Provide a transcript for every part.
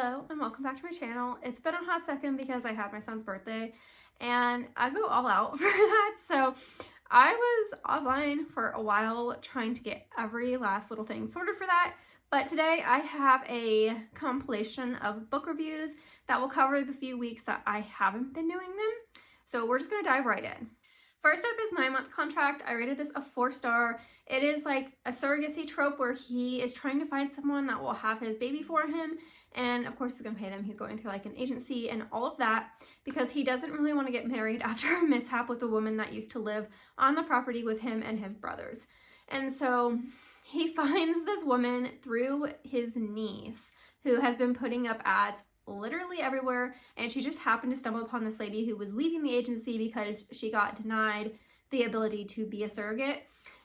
Hello and welcome back to my channel. It's been a hot second because I had my son's birthday and I go all out for that. So I was offline for a while trying to get every last little thing sorted for that. But today I have a compilation of book reviews that will cover the few weeks that I haven't been doing them. So we're just gonna dive right in. First up is 9 Month Contract. I rated this a 4-star. It is like a surrogacy trope where he is trying to find someone that will have his baby for him. And of course he's gonna pay them. He's going through like an agency and all of that because he doesn't really want to get married after a mishap with a woman that used to live on the property with him and his brothers. And so he finds this woman through his niece who has been putting up ads literally everywhere, and she just happened to stumble upon this lady who was leaving the agency because she got denied the ability to be a surrogate,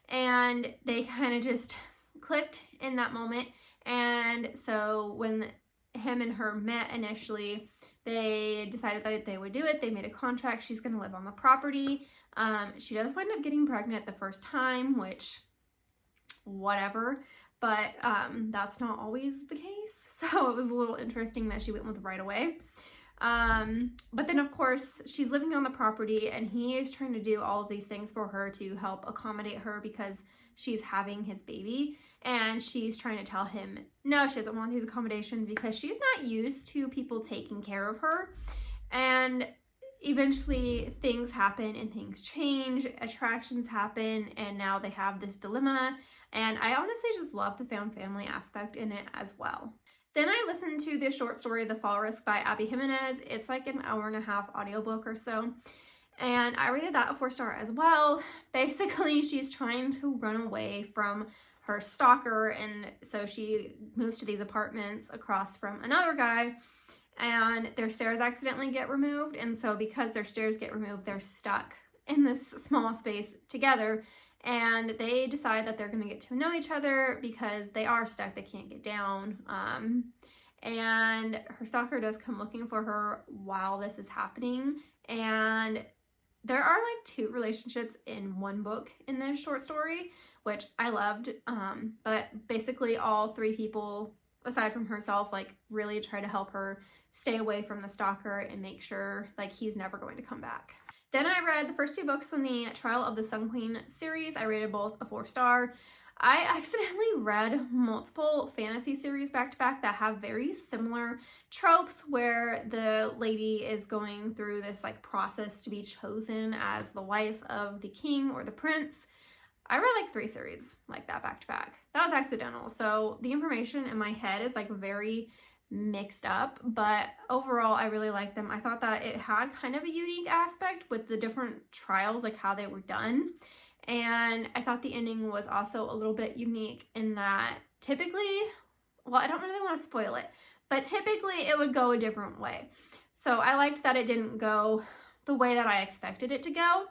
and they kind of just clicked in that moment. And so when him and her met initially, they decided that they would do it. They made a contract. She's going to live on the property. She does wind up getting pregnant the first time, which whatever, but that's not always the case. So it was a little interesting that she went with right away. But then of course she's living on the property and he is trying to do all of these things for her to help accommodate her because she's having his baby, and she's trying to tell him no, she doesn't want these accommodations because she's not used to people taking care of her. And eventually things happen and things change, attractions happen, and now they have this dilemma. And I honestly just love the found family aspect in it as well. Then I listened to the short story The Fall Risk by Abby Jimenez. It's like an 1.5-hour audiobook or so, and I rated that a 4-star as well. Basically she's trying to run away from her stalker, and so she moves to these apartments across from another guy, and their stairs accidentally get removed, and so because their stairs get removed, they're stuck in this small space together, and they decide that they're going to get to know each other because they are stuck, they can't get down. And her stalker does come looking for her while this is happening, and there are like 2 relationships in one book in this short story, which I loved. But basically all 3 people aside from herself like really try to help her stay away from the stalker and make sure like he's never going to come back. Then I read the first 2 books in the Trial of the Sun Queen series. I rated both a 4-star. I accidentally read multiple fantasy series back to back that have very similar tropes where the lady is going through this like process to be chosen as the wife of the king or the prince. I read like 3 series like that back to back. That was accidental. So the information in my head is like very mixed up, but overall I really liked them. I thought that it had kind of a unique aspect with the different trials, like how they were done. And I thought the ending was also a little bit unique in that typically, well, I don't really want to spoil it, but typically it would go a different way. So I liked that it didn't go the way that I expected it to go.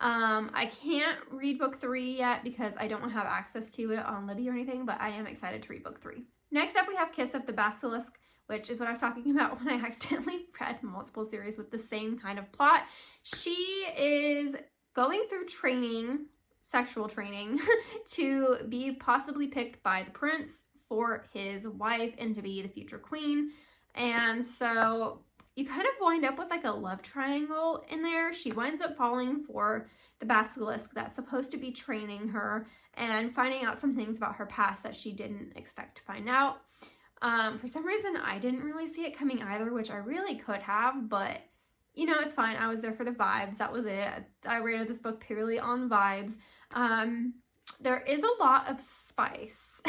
I can't read book 3 yet because I don't have access to it on Libby or anything, but I am excited to read book 3. Next up we have Kiss of the Basilisk, which is what I was talking about when I accidentally read multiple series with the same kind of plot. She is going through training, sexual training, to be possibly picked by the prince for his wife and to be the future queen. And so you kind of wind up with like a love triangle in there. She winds up falling for the basilisk that's supposed to be training her and finding out some things about her past that she didn't expect to find out. For some reason, I didn't really see it coming either, which I really could have, but you know, it's fine. I was there for the vibes. That was it. I rated this book purely on vibes. There is a lot of spice.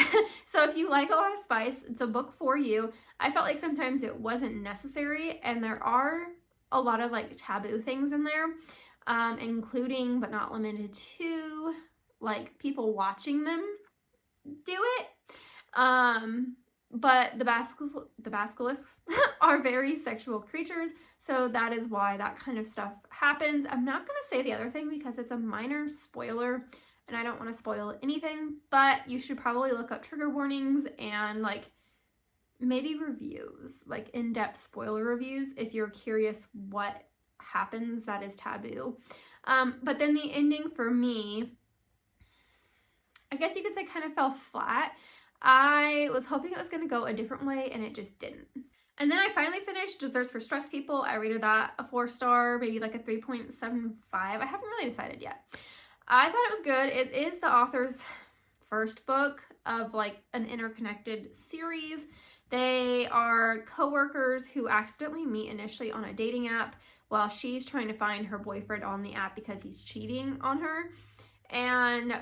So if you like a lot of spice, it's a book for you. I felt like sometimes it wasn't necessary, and there are a lot of like taboo things in there, including but not limited to like people watching them do it. But the basilisks are very sexual creatures, so that is why that kind of stuff happens. I'm not going to say the other thing because it's a minor spoiler and I don't want to spoil anything, but you should probably look up trigger warnings and like maybe reviews, like in-depth spoiler reviews if you're curious what happens that is taboo. But then the ending for me, I guess you could say, kind of fell flat. I was hoping it was going to go a different way and it just didn't. And then I finally finished Desserts for Stressed People. I rated that a 4-star, maybe like a 3.75. I haven't really decided yet. I thought it was good. It is the author's first book of like an interconnected series. They are co-workers who accidentally meet initially on a dating app while she's trying to find her boyfriend on the app because he's cheating on her. And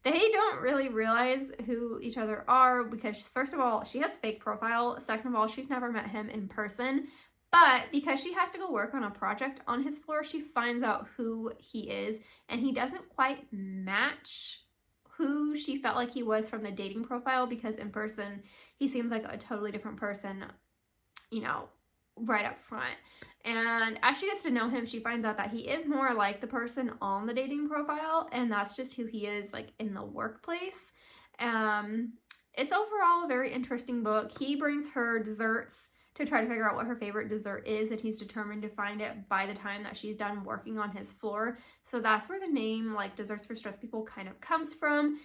they don't really realize who each other are because, first of all, she has a fake profile. Second of all, she's never met him in person. But because she has to go work on a project on his floor, she finds out who he is, and he doesn't quite match who she felt like he was from the dating profile, because in person, he seems like a totally different person, you know, right up front. And as she gets to know him, she finds out that he is more like the person on the dating profile, and that's just who he is like in the workplace. It's overall a very interesting book. He brings her desserts to try to figure out what her favorite dessert is, and he's determined to find it by the time that she's done working on his floor. So that's where the name like Desserts for Stressed People kind of comes from.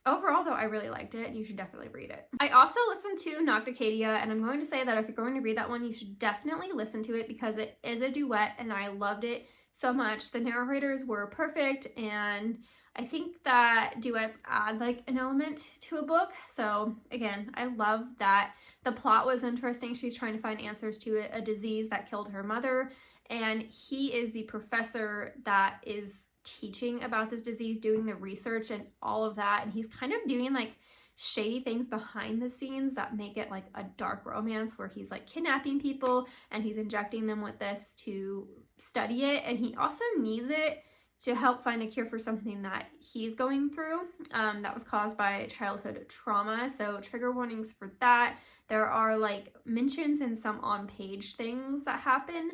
Overall, though, I really liked it. You should definitely read it. I also listened to Nocticadia, and I'm going to say that if you're going to read that one, you should definitely listen to it because it is a duet, and I loved it so much. The narrators were perfect, and I think that duets add like an element to a book. So again, I love that. The plot was interesting. She's trying to find answers to a disease that killed her mother, and he is the professor that is teaching about this disease, doing the research and all of that, and he's kind of doing like shady things behind the scenes that make it like a dark romance where he's like kidnapping people and he's injecting them with this to study it, and he also needs it to help find a cure for something that he's going through that was caused by childhood trauma. So trigger warnings for that. There are like mentions in some on-page things that happen,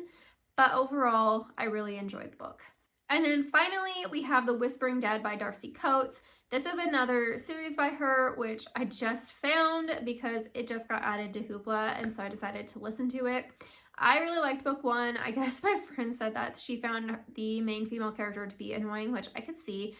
but overall I really enjoyed the book. And then finally, we have The Whispering Dead by Darcy Coates. This is another series by her, which I just found because it just got added to Hoopla, and so I decided to listen to it. I really liked book 1. I guess my friend said that she found the main female character to be annoying, which I could see.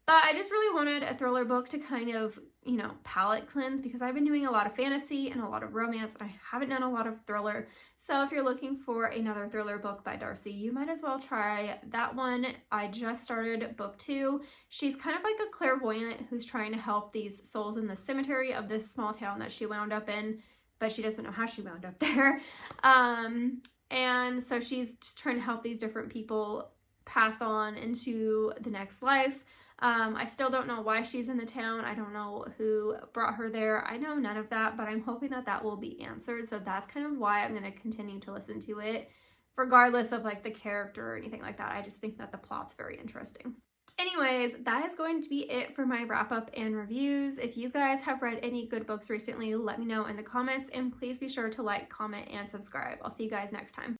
But I just really wanted a thriller book to kind of, you know, palate cleanse, because I've been doing a lot of fantasy and a lot of romance, and I haven't done a lot of thriller. So if you're looking for another thriller book by Darcy, you might as well try that one. I just started book 2. She's kind of like a clairvoyant who's trying to help these souls in the cemetery of this small town that she wound up in, but she doesn't know how she wound up there. And so she's just trying to help these different people pass on into the next life. I still don't know why she's in the town. I don't know who brought her there. I know none of that, but I'm hoping that that will be answered. So that's kind of why I'm going to continue to listen to it, regardless of like the character or anything like that. I just think that the plot's very interesting. Anyways, that is going to be it for my wrap up and reviews. If you guys have read any good books recently, let me know in the comments, and please be sure to like, comment, and subscribe. I'll see you guys next time.